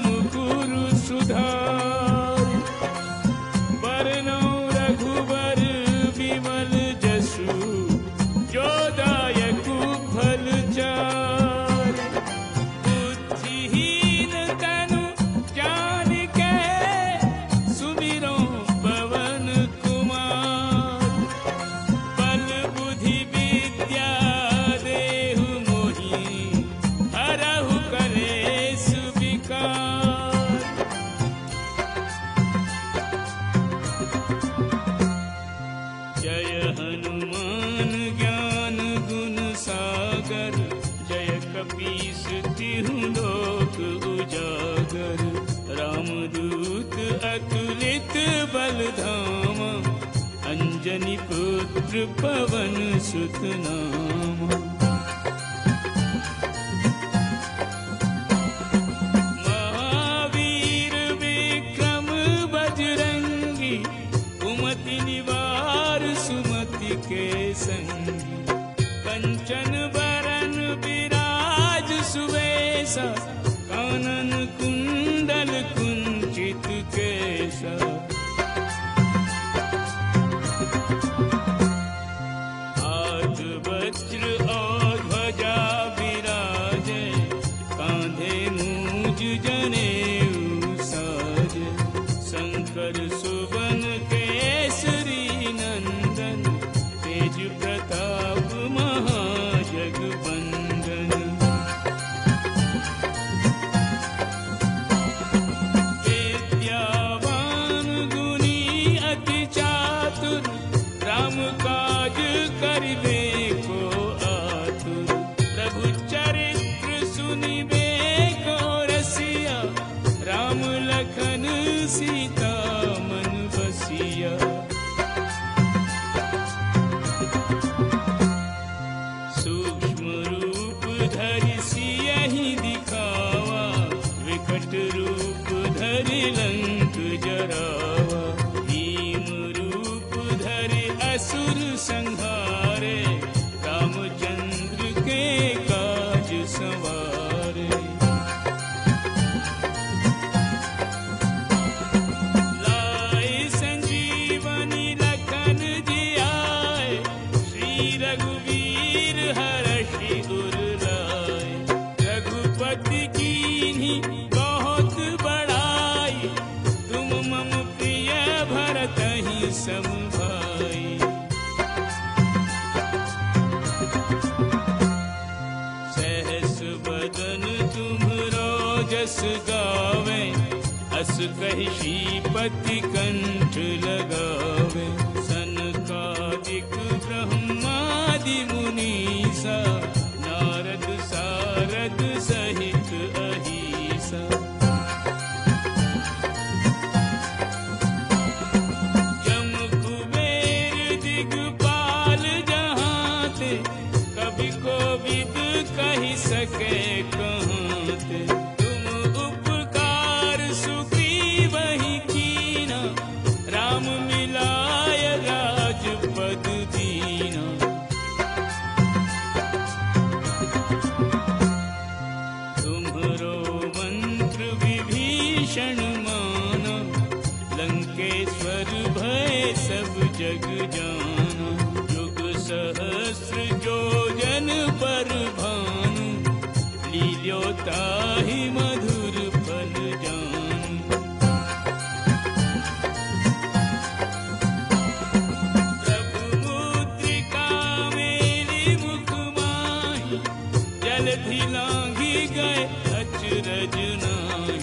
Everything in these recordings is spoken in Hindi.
मुकुरु सुधार। बरनौ रघुबर विमल जसु, जो दायकु फल चार। बुद्धिहीन तनु जानिके, सुमिरौ पवन कुमार। बल बुद्धि विद्या देहु मोहि, हरहु कलेस विकार। जय हनुमान ज्ञान गुण सागर, जय कपीस तिहु लोक उजागर। रामदूत अतुलित बल धामा, अंजनी पुत्र पवन सुत नामा। महावीर विक्रम बजरंगी, कुमति निवार सुमति के संगी। कंचन बरन विराज सुवेशा, कानन कुंडल कुंचित केसा। हाथ वज्र और ध्वजा विराजे, कांधे मूज जनेऊ साजे। शंकर सुवन केसरी नंदन, तेज प्रताप महाजगवंदन। विद्यावान गुणी अति चातुर, राम काज करिबे को आतुर। प्रभु चरित्र सुनिबे को रसिया, राम लखन सीता मन बसिया। सूक्ष्म रूप धरि सियहि दिखावा, विकट रूप धरि लंक जरावा। भीम रूप धरि असुर संहारे, रामचंद्र के काज सवारे। लाए संजीवनी लखन जियाए, श्री रघुवीर हरषि उर लाए। रघुपति कीन्ही बहुत बड़ाई, तुम मम प्रिय भरतहि सम भाई। सहस बदन तुम्हरो जस गावे, अस कहि श्रीपति कंठ लगावे। सनकादिक ब्रह्मादि मुनीसा, नारद सारद सहित अहिसा। जम कुबेर दिगपाल जहाते, कवि कोविद कहि सके कहाते। तुम उपकार सुग्रीवहि कीना, राम मिलाय राजपद दीना। तुम्हरो मंत्र विभीषण माना, लंकेश्वर भय सब जग जाना। युग सहस्र योजन पर भानु, लील्यो ताहि मधुर फल जानु। प्रभु मुद्रिका मेली मुख माहि, जलधि लांघि गए अचरज नाहि।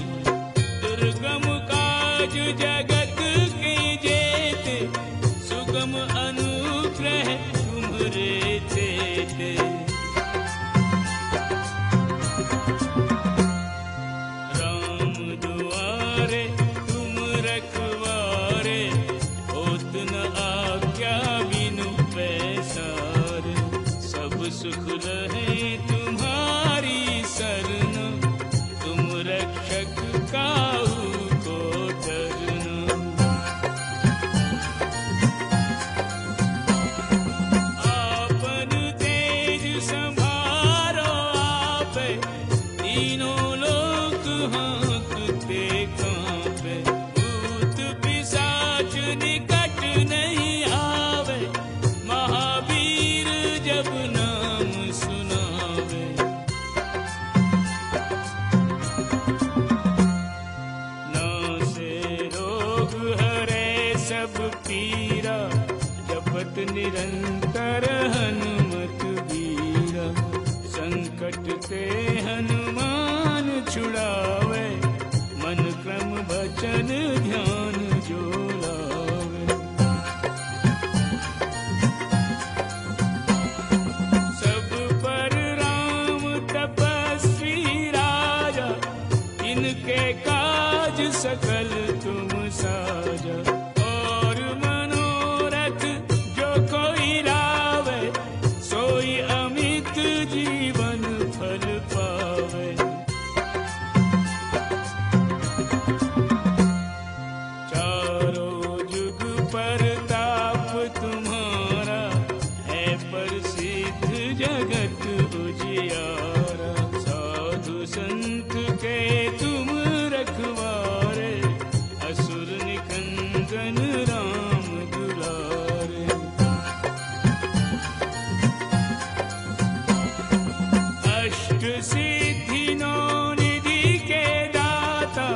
दुर्गम काज जगत के जेते, सुगम अनुग्रह तुम्हरे तेते। राम दुआरे तुम रखवारे, होत न आज्ञा बिनु पैसारे। सब सुख रहे तुम्हारी सरना, तुम रक्षक काहू को डरना। हाथ डरते कांपे, भूत पिशाच निकट नहीं आवे, महावीर जब नाम सुनावे। नासे रोग हरे सब पीरा, जपत निरंतर हनुमत वीरा। संकट ते हनुमान छुड़ावे, मन क्रम वचन ध्यान जो लावे। सब पर राम तपस्वी राजा, इनके काज सकल तुम साजा। और मनोरथ जो कोई लावे, सोई अमित जीवन फल पावे। चारों जुग परताप तुम्हारा, है प्रसिद्ध जगत उजियारा। साधु संत के तुम रखवारे, असुर निकंदन राम दुलारे। अष्ट सिद्धि नौ निधि के दाता,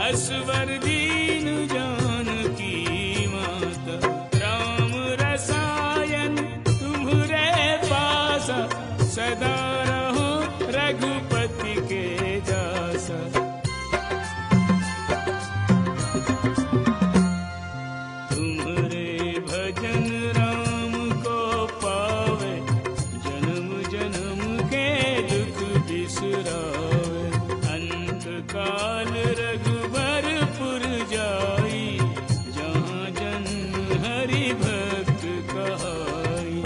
असवर दीन जानकी माता। राम रसायन तुम्हरे पासा, सदा रहो रघुपति के दासा। तुम्हरे भजन राम को पावे, जन्म जन्म के दुख बिसरावे। अंत काल रघुबरपुर जाई, जहाँ जन्म हरि भक्त कहाई।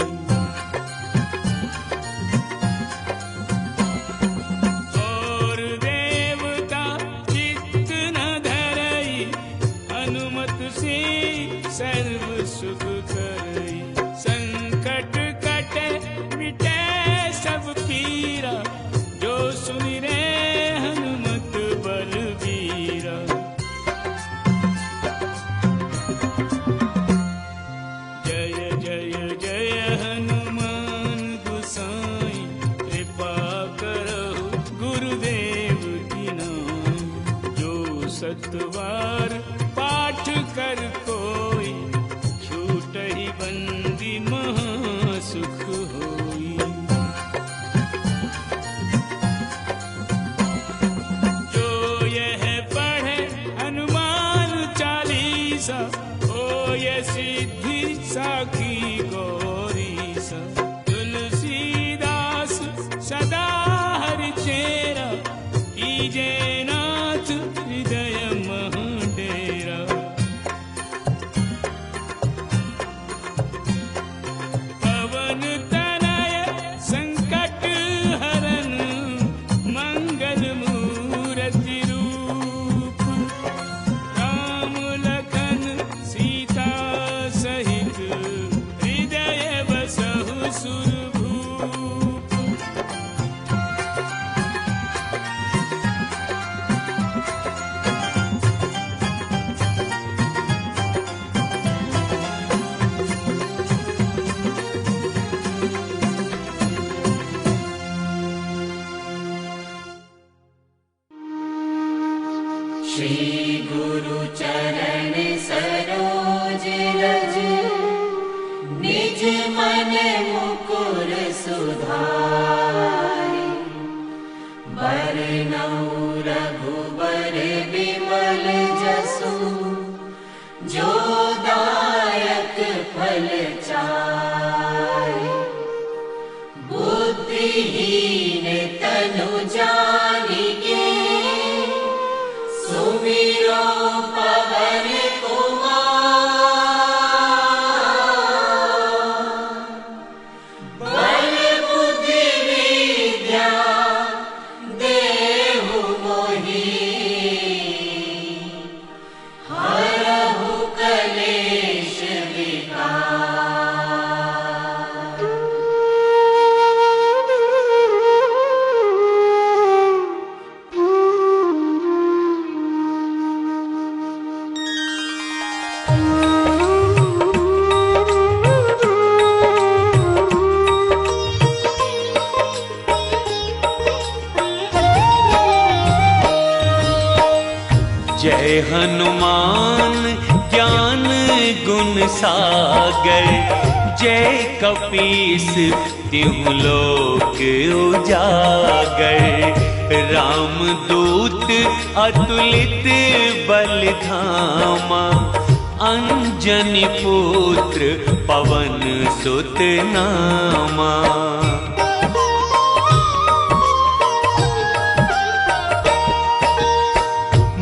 और देवता चित्त न धरई, हनुमत से सर्व सुख करई। संकट कटे मिटे सब पीरा, जो सुनि रे हनुमत बलबीरा। जय जय जय हनुमान गोसाई, कृपा करहु गुरुदेव की नाई। जो सतवार पाठ कर कोई, छूटहि बंदी महा सुख होई। जो यह पढ़े हनुमान चालीसा, ओ ये सिद्धि साखी गौरीसा। तुलसीदास सदा हरि चेरा, कीजे नाथ हृदय मह डेरा। पवन तनय संकट हरन, मंगल मूरति रूप। राम लखन सीता सहित, हृदय बसहु सुरभूप। श्री गुरु चरण सरोज रज, निज मन मुकुर सुधारि। बरनउँ रघुबर विमल जसु, जो दायक फल चारि। बुद्धिहीन तनु जानिके, सुमिरो पवन जय हनुमान ज्ञान गुण सागर, जय कपीस तिहु लोक उजागर। रामदूत अतुलित बल धामा, अंजनी पुत्र पवन सुत नामा।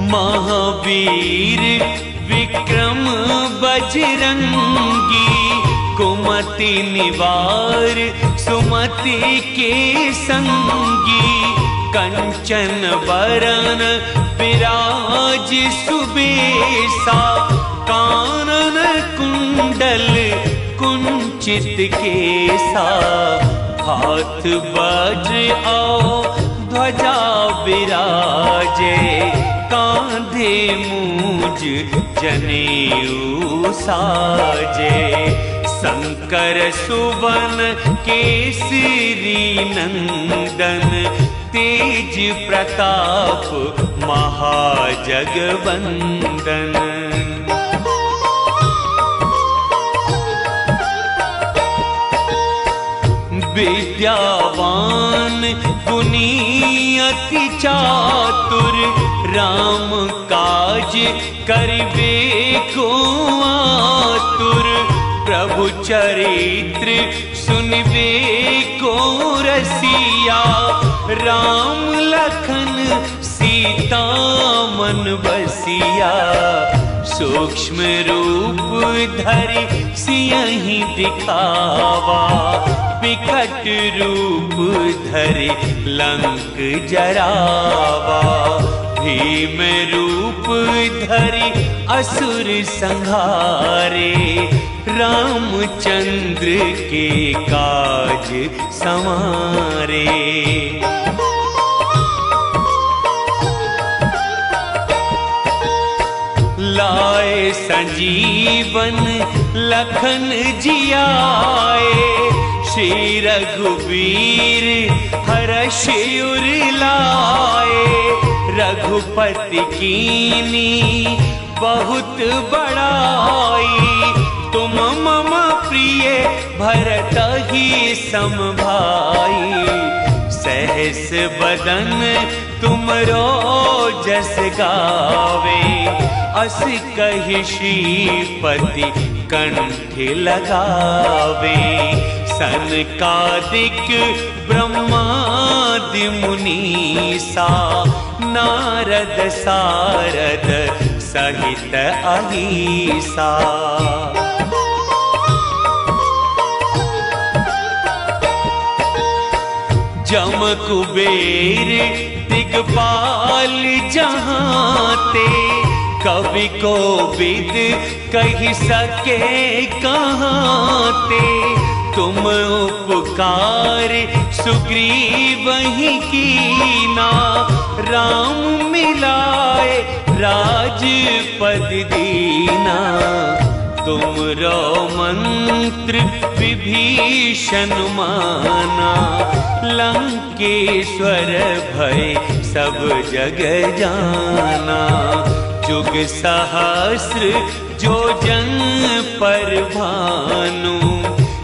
महावीर विक्रम बजरंगी, कुमति निवार सुमति के संगी। कंचन बरन विराज सुबेसा, कानन कुंडल कुंचित केसा। हाथ वज्र और ध्वजा विराजे, कांधे मूज जनेऊ साजे। शंकर सुवन केसरी नंदन, तेज प्रताप महाजगवंदन। विद्यावान गुणी अति चातुर, राम काज करिबे को आतुर। प्रभु चरित्र सुनिबे को रसिया, राम लखन सीता मन बसिया। सूक्ष्म रूप धरि सियहि दिखावा, विकट रूप धरि लंक जरावा। भीम रूप धरि असुर संहारे, रामचंद्र के काज संवारे। लाए संजीवन लखन जियाए, श्री रघुवीर हर्ष उर लाए। रघुपति कीनी बहुत बड़ाई, तुम मम प्रिय भरत ही सम भाई। सहस बदन तुमरो जस गावे, अस कहि श्रीपति कंठ लगावे। सनकादिक ब्रह्मादि मुनीसा, नारद सारद सहित अहिसा। जम कुबेर दिगपाल जहांते, कवि कोविद कहि सके कहांते। तुम उपकार सुग्रीवहि कीना, राम मिलाए राजपद दीना। तुमरो मंत्र विभीषण माना, लंकेश्वर भय सब जग जाना। जुग सहस्र जो जन पर भानु,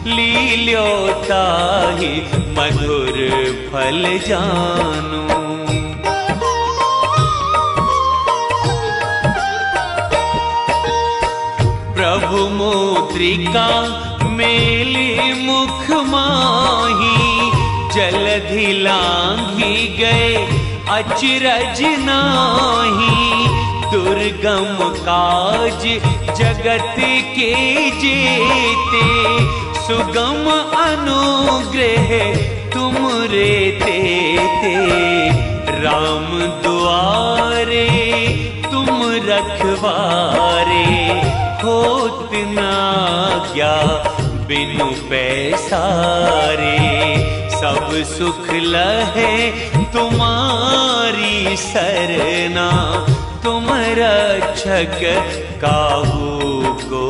लील्यो ताहि मधुर फल जानू। प्रभु मुद्रिका मेली मुख माही, जलधि लांघी गए अचरज नाही। दुर्गम काज जगत के जेते, सुगम अनुग्रह तुमरे तेते। राम दुआरे तुम रखवारे, होत न आज्ञा बिनु पैसारे। सब सुख लहे तुम्हारी सरना, तुम रक्षक काहू को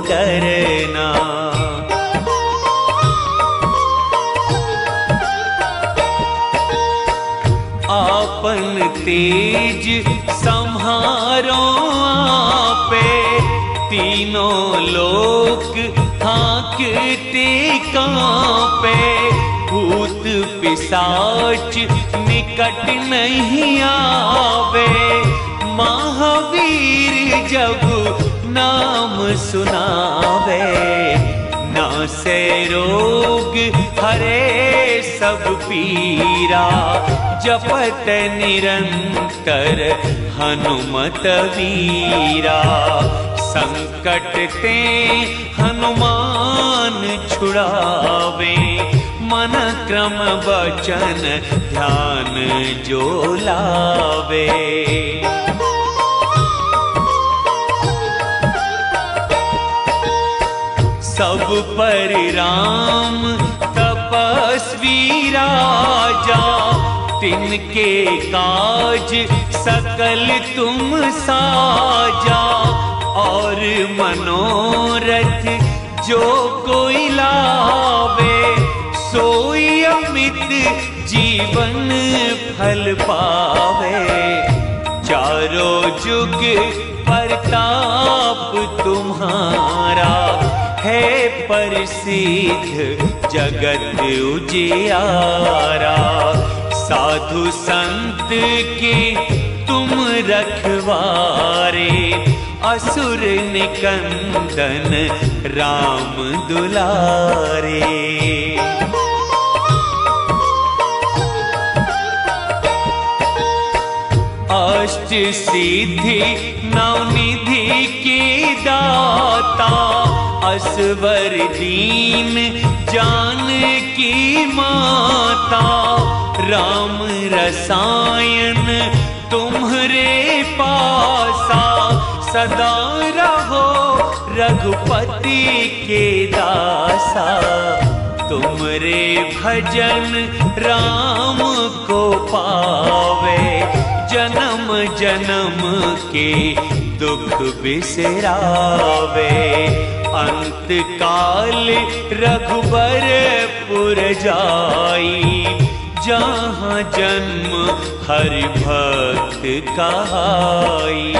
डरना। आपन तेज संहार चारों आपे, तीनों लोक हाँकते कांपे। भूत पिशाच निकट नहीं आवे, महावीर जब नाम सुनावे। नासे रोग हरे सब पीरा, जपत निरंतर हनुमत वीरा। संकट ते हनुमान छुड़ावे, मन क्रम वचन ध्यान जो लावे। सब पर राम तपस्वी राजा, तिनके काज सकल तुम साजा। और मनोरथ जो कोई लावे, सोई अमित जीवन फल पावे। चारों जुग प्रताप तुम्हारा, है प्रसिद्ध जगत उजियारा। साधु संत के तुम रखवारे, असुर निकंदन राम दुलारे। अष्ट सिद्धि नवनिधि के दाता, असवर दीन जानकी माता। राम रसायन तुम्हरे पासा, सदा रहो रघुपति के दासा। तुमरे भजन राम को पावे, जन्म जन्म के दुख बिसरावे। अंत काल रघुबरपुर जाई, जहाँ जन्म हरि भक्त कहाई।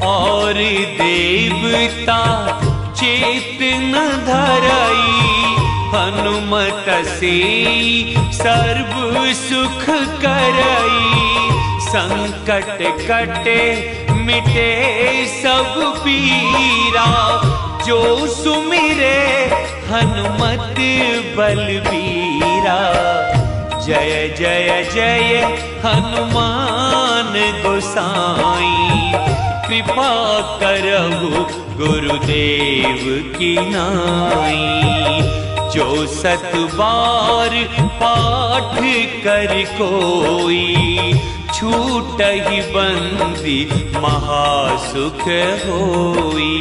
और देवता चेत न धरई, हनुमत से सर्व सुख करई। संकट कटे मिटे सब पीरा, जो सुमिरे हनुमत बलबीरा। जय जय जय हनुमान गोसाई, कृपा करहु गुरुदेव की नाई। जो सत बार पाठ कर कोई, छूटहि बंदी महासुख होई।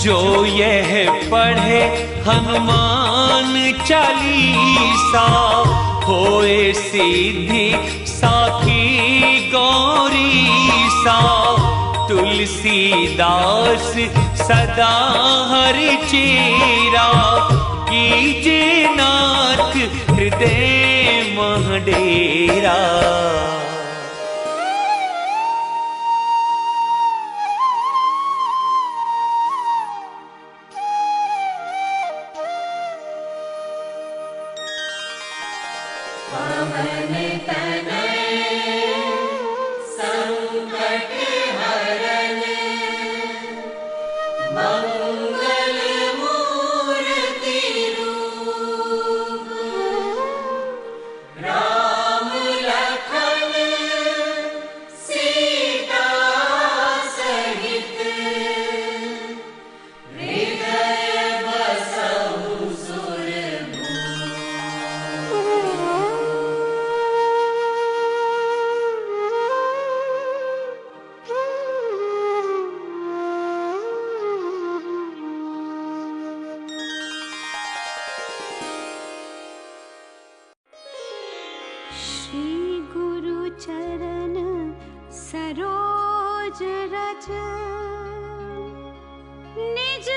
जो यह पढ़े हनुमान चालीसा, होए सिद्धि साखी गौरीसा। तुलसीदास सदा हरि चेरा, कीजे नाथ हृदय मह डेरा। पवन तनय संकट हरन, मंगल मूर्ति रूप। राम लखन सीता सहित, हृदय बसहु सुरभूप। श्री गुरु चरण सरोज रज, निज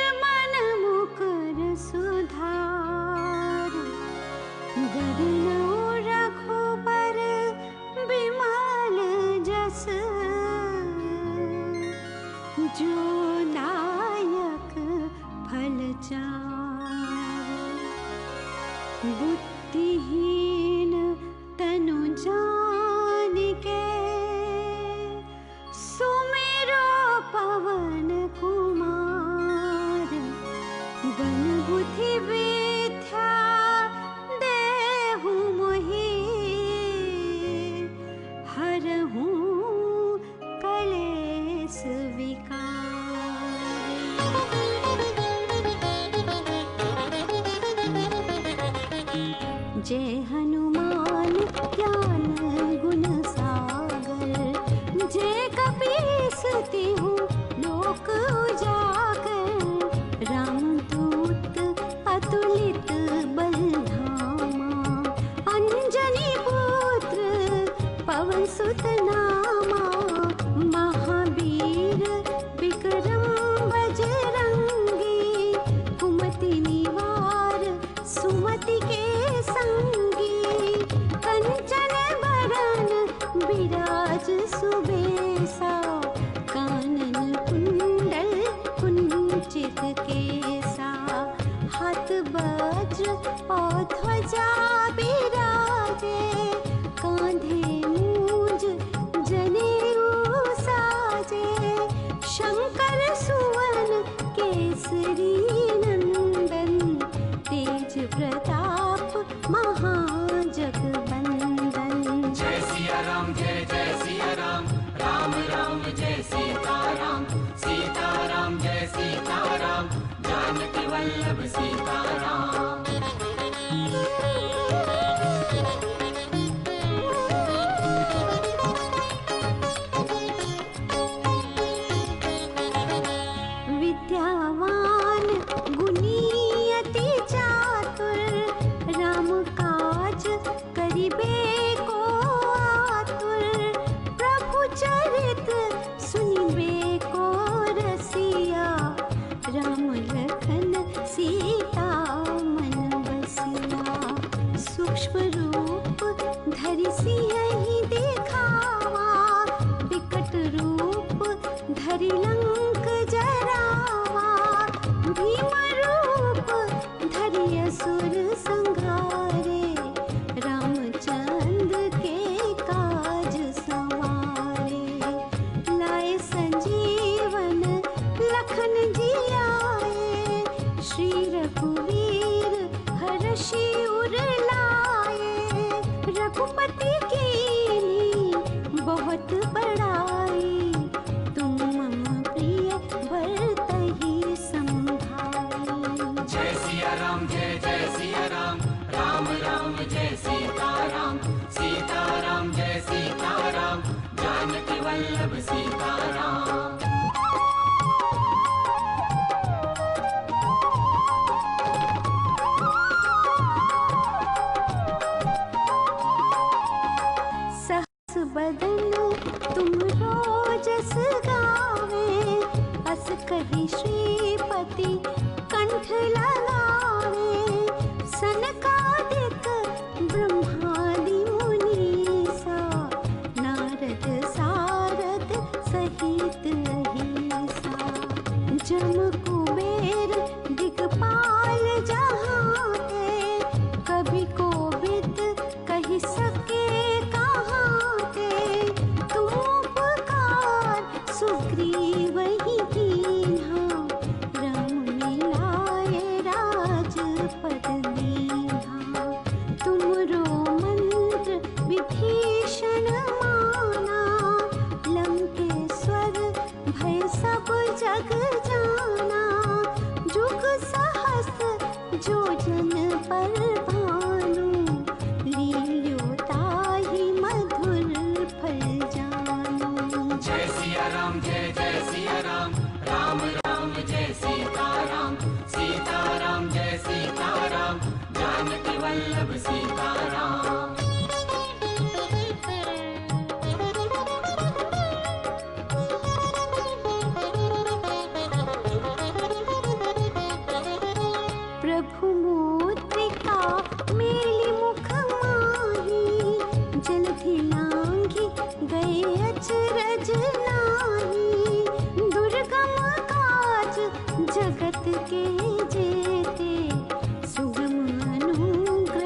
बुद्धिहीन तनु जान के सुमेरो पवन कुमार। बन बुद्धि विद्या देहु मोहि हरहु कलेश विकार। जय हनुमान ज्ञान गुण सागर। जय कपीस तिहु लोक उजागर। रामदूत अतुलित बल धामा। अंजनी पुत्र पवन सुत नामा। महावीर विक्रम बजरंगी। कुमति निवार सुमति के संगी। कंचन बरन विराज सुबेसा। कानन कुंडल कुंचित केसा। हाथ वज्र और ध्वजा बिराजे। कांधे मूंज जनेऊ साजे। शंकर सुवन केसरी नंदन। तेज प्रताप महाजगबंदन। जय सिया राम जय जय सिया राम। राम राम जय सीता राम। सीता राम जय सीता राम। जानकी वल्लभ सीता राम। विद्यावान गुणी अति चातुर। राम काज करिबे को आतुर। प्रभु चरित सुनिबे को रसिया। राम लखन सीता मन बसिया। सूक्ष्म रूप धरि सियहि दिखावा। विकट रूप धरि लंक जरावा। भीम रूप धरि असुर संहारे। रामचंद्र के काज संवारे। लाए संजीवन लखन जियाए। श्री रघुवीर हर्षि उर लाए। रघुपति कीन्ही बहुत बड़ाई। तुम मम प्रिय भरतहि संभाई। जय सिया राम जय जय सिया राम। राम राम जय सीता राम। सीता राम जय सीता राम। जानकी वल्लभ सीता राम। सहस बदन तुम रोजस गावे। अस कहि श्रीपति कंठ लगावे। सनकादिक ब्रह्मादि मुनीसा। नारद सारद सहित अहिसा। जम कुबेर दिगपाल जहाते। कभी कोविद कहि सके कहाते। तुम उपकार सुग्रीवहि कीन्हा। राम मिलाए राजपद दीन्हा। तुमरो मंत्र विभीषण माना। लंकेश्वर भय सब जग जाना। जुग सहस जो जन पर भानु। लील्यो ताहि मधुर फल जानु। जय सिया राम जय जय सिया राम। राम राम जय सीता राम। सीता राम जय सीता राम। जानकी वल्लभ सीता राम। प्रभु मुद्रिका मेली मुख माही। जलधि लांघि गए अचरज नाही। दुर्गम काज जगत के जेते। सुगम अनुग्रह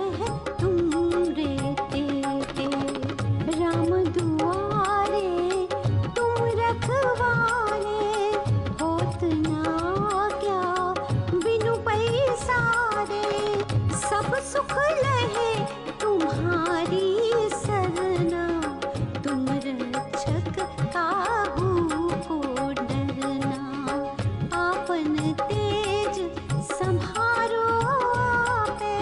सुख लहे तुम्हारी सरना, तुम रक्षक काहू को डरना। आपन तेज संभारो आपे,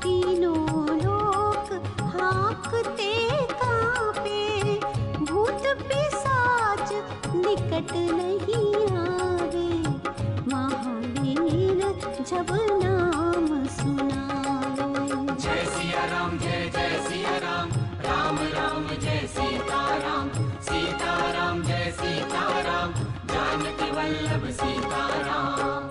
तीनों लोक हाँकते कांपे। भूत पिशाच निकट नहीं आवे, महावीर जब नाम सुनावे। जय सिया राम जय जय सिया राम, राम राम जय सीताराम, सीताराम जय सीताराम, जानकी वल्लभ सीताराम।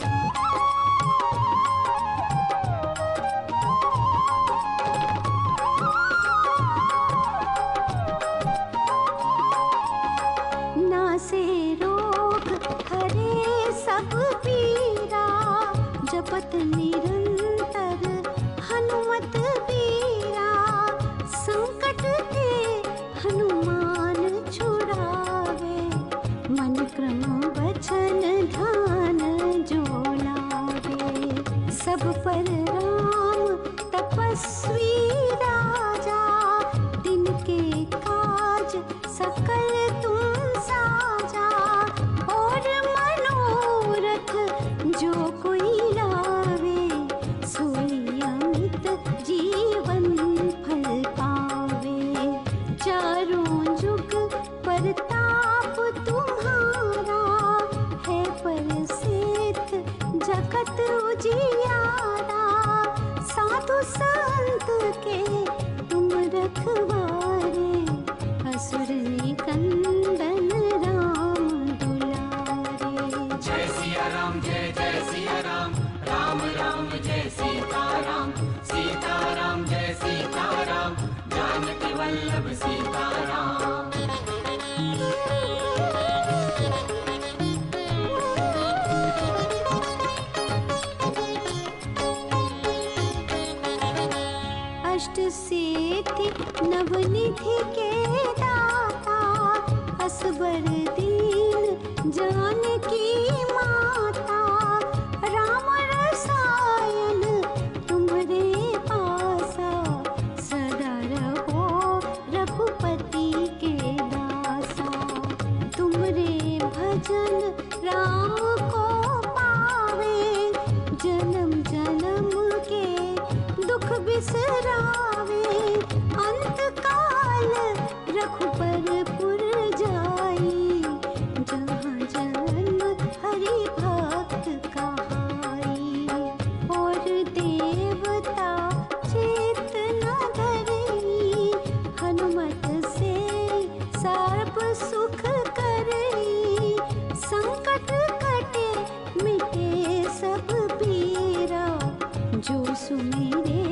नासे रोग हरे सब पीरा, जपत निरंतर हनुमत बीरा। संकट ते हनुमान छुड़ावे, मन क्रम वचन ध्यान जो लावे। सब पर राम तपस्वी राजा, तिनके काज सकल तुम साजा। और मनोरथ जो कोई लावे, सोई अमित जीवन फल पावे। चारों जुग परताप तुम्हारा, है परसिद्ध जगत उजियारा। साधु संत के तुम रखवारे, असुर निकंदन राम दुलारे। जय सिया राम जय जय सिया राम, राम राम जय सीताराम, सीताराम जय सीताराम, जानकी वल्लभ सीताराम। अष्ट सिद्धि नवनिधि के दाता, असबर दीन जानकी माता। राम रसायन तुम्हारे पासा, सदा रहो रघुपति के दासा। तुमरे भजन राम को पावे, जन्म जन्म के दुख बिसरावे। अंत काल रघुपरपुर जाई, जहाँ जन्म हरि भक्त कहाई। और देवता चेत न धरई, हनुमत से सर्व सुख करई। संकट कटे मिटे सब पीरा, जो सुमिरे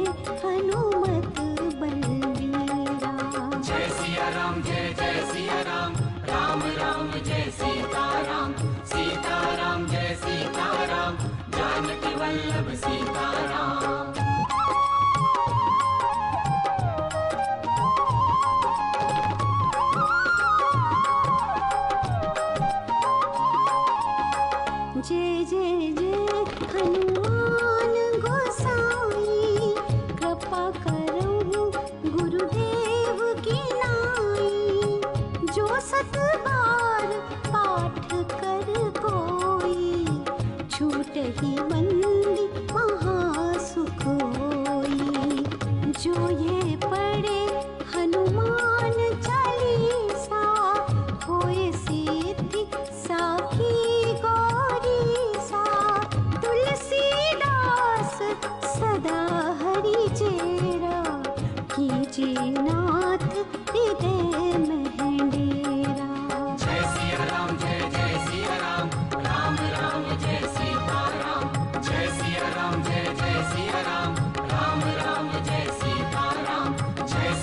हनुमत बलबीरा। जय सिया राम जय जय सिया राम, राम राम जय सीताराम, सीताराम जय सीताराम, जानकी वल्लभ सीताराम। जय जय जय हनुमान गोसाई, कृपा करो गुरुदेव की नाई। जो सत बार पाठ कर कोई, छूट ही बंदी महासुख होई। जो ये पढ़े हनुमान चालीसा, होए सिद्धि साखी गौरीसा। तुलसीदास सदा हरि चेरा, कीजिए नाथ हृदय में डेरा। जय सिया राम जय जय सिया राम, राम राम जय सीताराम, जय सिया राम जय जय सिया राम, राम राम जय सीताराम, जय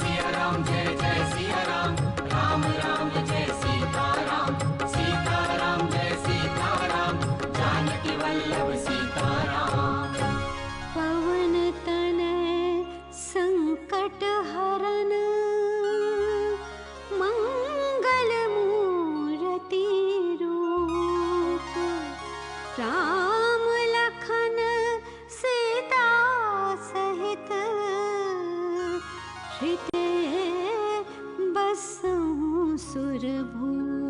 बसहु सुर भूमि।